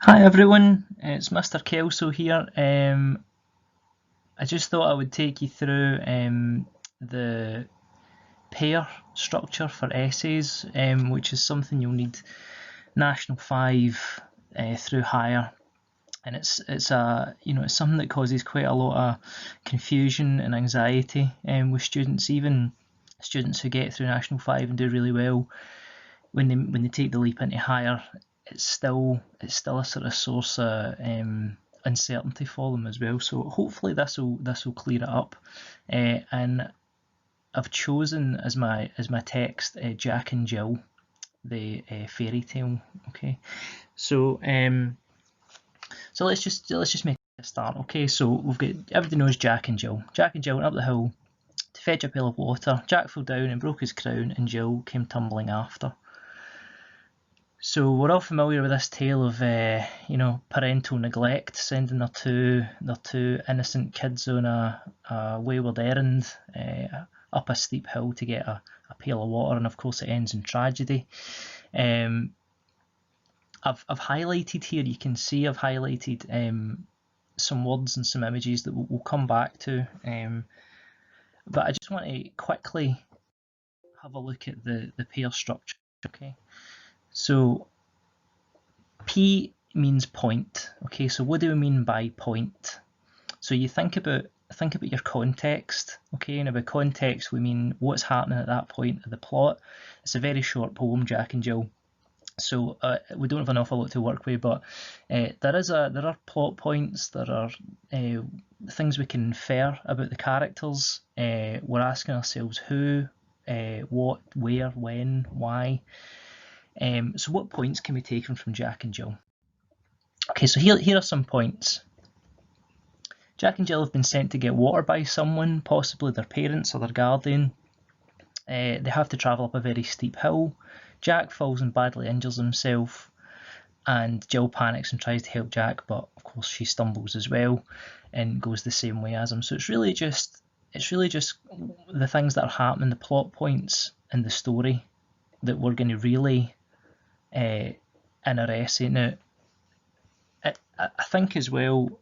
Hi everyone, it's Mr. Kelso here. I just thought I would take you through the PEAR structure for essays, which is something you'll need National 5 through higher, and it's something that causes quite a lot of confusion and anxiety with students, even students who get through National 5 and do really well. When they take the leap into higher, it's still a sort of source of uncertainty for them as well. So hopefully this will clear it up. And I've chosen as my text Jack and Jill, the fairy tale. Okay, so let's just make a start. Okay, so we've got, everybody knows Jack and Jill. Jack and Jill went up the hill to fetch a pail of water. Jack fell down and broke his crown, and Jill came tumbling after. So we're all familiar with this tale of parental neglect, sending their two innocent kids on a wayward errand up a steep hill to get a pail of water, and of course it ends in tragedy. I've highlighted here. You can see I've highlighted some words and some images that we'll come back to, but I just want to quickly have a look at the PEAR structure. Okay. So P means point. Okay, so what do we mean by point? So you think about your context. Okay, and by context we mean what's happening at that point of the plot. It's a very short poem, Jack and Jill, so we don't have an awful lot to work with, but there are plot points. There are things we can infer about the characters. We're asking ourselves who, what, where, when, why. So what points can be taken from Jack and Jill? Okay, so here are some points. Jack and Jill have been sent to get water by someone, possibly their parents or their guardian. They have to travel up a very steep hill. Jack falls and badly injures himself, and Jill panics and tries to help Jack, but of course she stumbles as well and goes the same way as him. So it's really just the things that are happening, the plot points in the story, that we're going to really in our essay. Now, I think as well,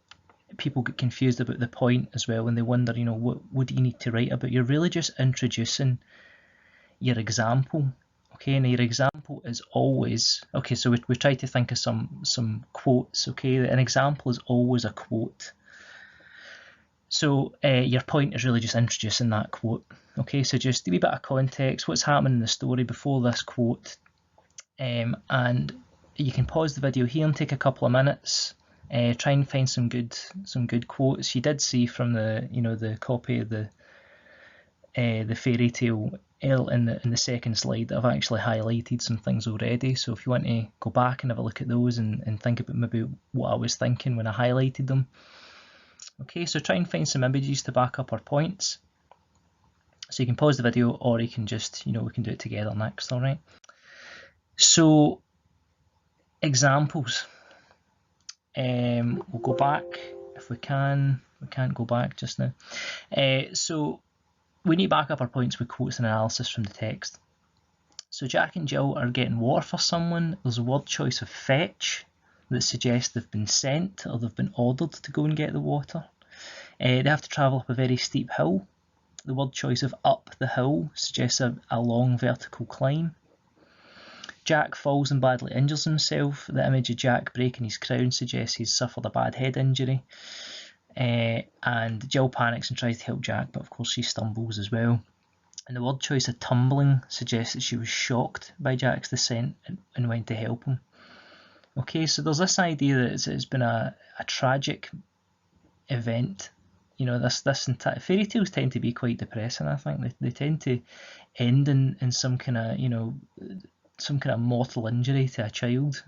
people get confused about the point as well, and they wonder, what do you need to write about? You're really just introducing your example. Okay, and your example is always, okay, so we try to think of some quotes. Okay, an example is always a quote. So your point is really just introducing that quote. Okay, so just a wee bit of context, what's happening in the story before this quote, and you can pause the video here and take a couple of minutes. Try and find some good quotes. You did see from the copy of the fairy tale in the second slide that I've actually highlighted some things already. So if you want to go back and have a look at those and think about maybe what I was thinking when I highlighted them. Okay, so try and find some images to back up our points. So you can pause the video, or you can just, we can do it together next, all right? So examples. We'll go back if we can. We can't go back just now. So we need to back up our points with quotes and analysis from the text. So Jack and Jill are getting water for someone. There's a word choice of fetch that suggests they've been sent or they've been ordered to go and get the water. They have to travel up a very steep hill. The word choice of up the hill suggests a long vertical climb. Jack falls and badly injures himself. The image of Jack breaking his crown suggests he's suffered a bad head injury. And Jill panics and tries to help Jack, but of course she stumbles as well. And the word choice of tumbling suggests that she was shocked by Jack's descent and went to help him. Okay, so there's this idea that it's been a tragic event. Fairy tales tend to be quite depressing. I think they tend to end in some kind of mortal injury to a child,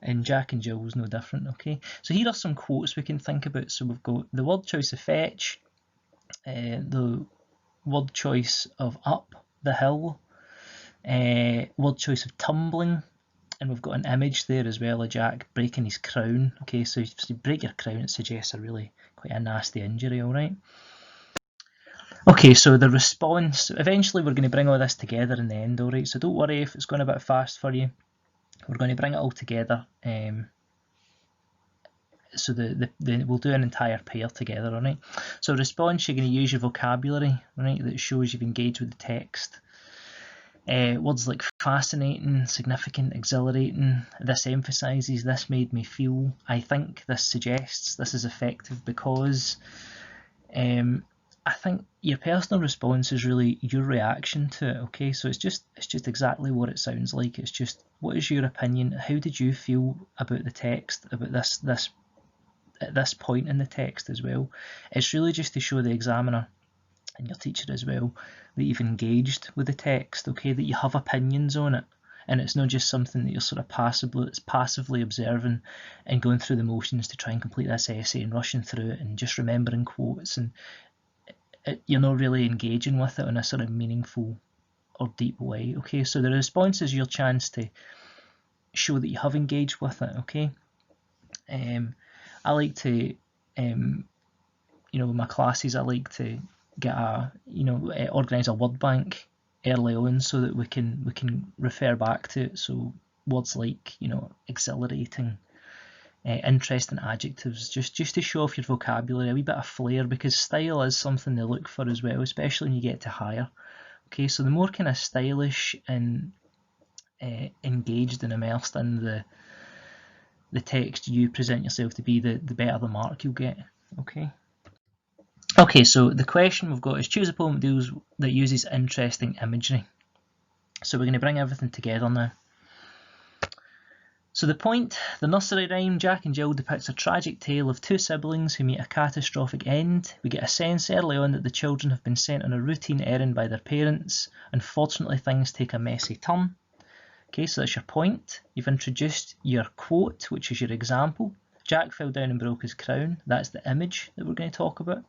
and Jack and Jill was no different. Okay, so here are some quotes we can think about. So we've got the word choice of fetch, the word choice of up the hill, word choice of tumbling, and we've got an image there as well of Jack breaking his crown. Okay, so if you break your crown, it suggests quite a nasty injury, all right? Okay, so the response, eventually we're going to bring all this together in the end, alright? So don't worry if it's going a bit fast for you. We're going to bring it all together. so we'll do an entire pair together, all right? So response, you're going to use your vocabulary, right, that shows you've engaged with the text. Words like fascinating, significant, exhilarating, this emphasises, this made me feel, I think, this suggests, this is effective because. I think your personal response is really your reaction to it, okay? So it's just exactly what it sounds like. It's just, what is your opinion? How did you feel about the text, about this at this point in the text as well? It's really just to show the examiner and your teacher as well that you've engaged with the text, okay? That you have opinions on it. And it's not just something that you're sort of passively observing and going through the motions to try and complete this essay and rushing through it and just remembering quotes, and you're not really engaging with it in a sort of meaningful or deep way, okay? So the response is your chance to show that you have engaged with it, okay? I like to, with my classes, I like to get organise a word bank early on so that we can refer back to it. So words like, exhilarating, interesting adjectives, just to show off your vocabulary, a wee bit of flair, because style is something they look for as well, especially when you get to higher. Okay, so the more kind of stylish and engaged and immersed in the text you present yourself to be, the better the mark you'll get. Okay, so the question we've got is choose a poem that uses interesting imagery. So we're going to bring everything together now. So the nursery rhyme, Jack and Jill, depicts a tragic tale of two siblings who meet a catastrophic end. We get a sense early on that the children have been sent on a routine errand by their parents. Unfortunately, things take a messy turn. Okay, so that's your point. You've introduced your quote, which is your example. Jack fell down and broke his crown. That's the image that we're going to talk about.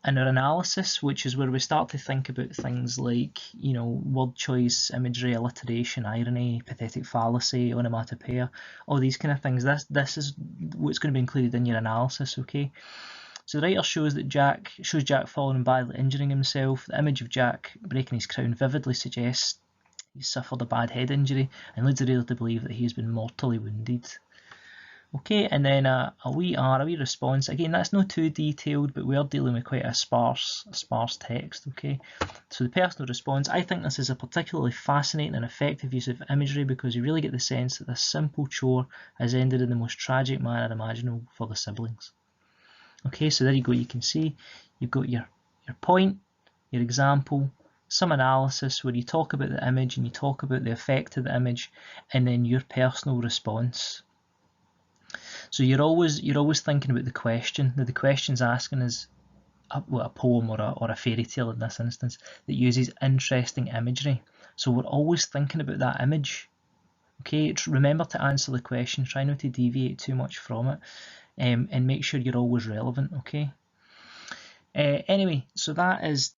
And our analysis, which is where we start to think about things like, word choice, imagery, alliteration, irony, pathetic fallacy, onomatopoeia, all these kind of things. This is what's going to be included in your analysis, okay? So the writer shows Jack falling and badly injuring himself. The image of Jack breaking his crown vividly suggests he's suffered a bad head injury and leads the reader to believe that he has been mortally wounded. Okay, and then a wee response. Again, that's not too detailed, but we are dealing with quite a sparse text, okay? So the personal response, I think this is a particularly fascinating and effective use of imagery because you really get the sense that this simple chore has ended in the most tragic manner imaginable for the siblings. Okay, so there you go, you can see you've got your point, your example, some analysis where you talk about the image and you talk about the effect of the image, and then your personal response. So you're always thinking about the question. Now the question's asking is a poem or a fairy tale in this instance that uses interesting imagery. So we're always thinking about that image. Okay, remember to answer the question. Try not to deviate too much from it, and make sure you're always relevant. Okay. Anyway, so that is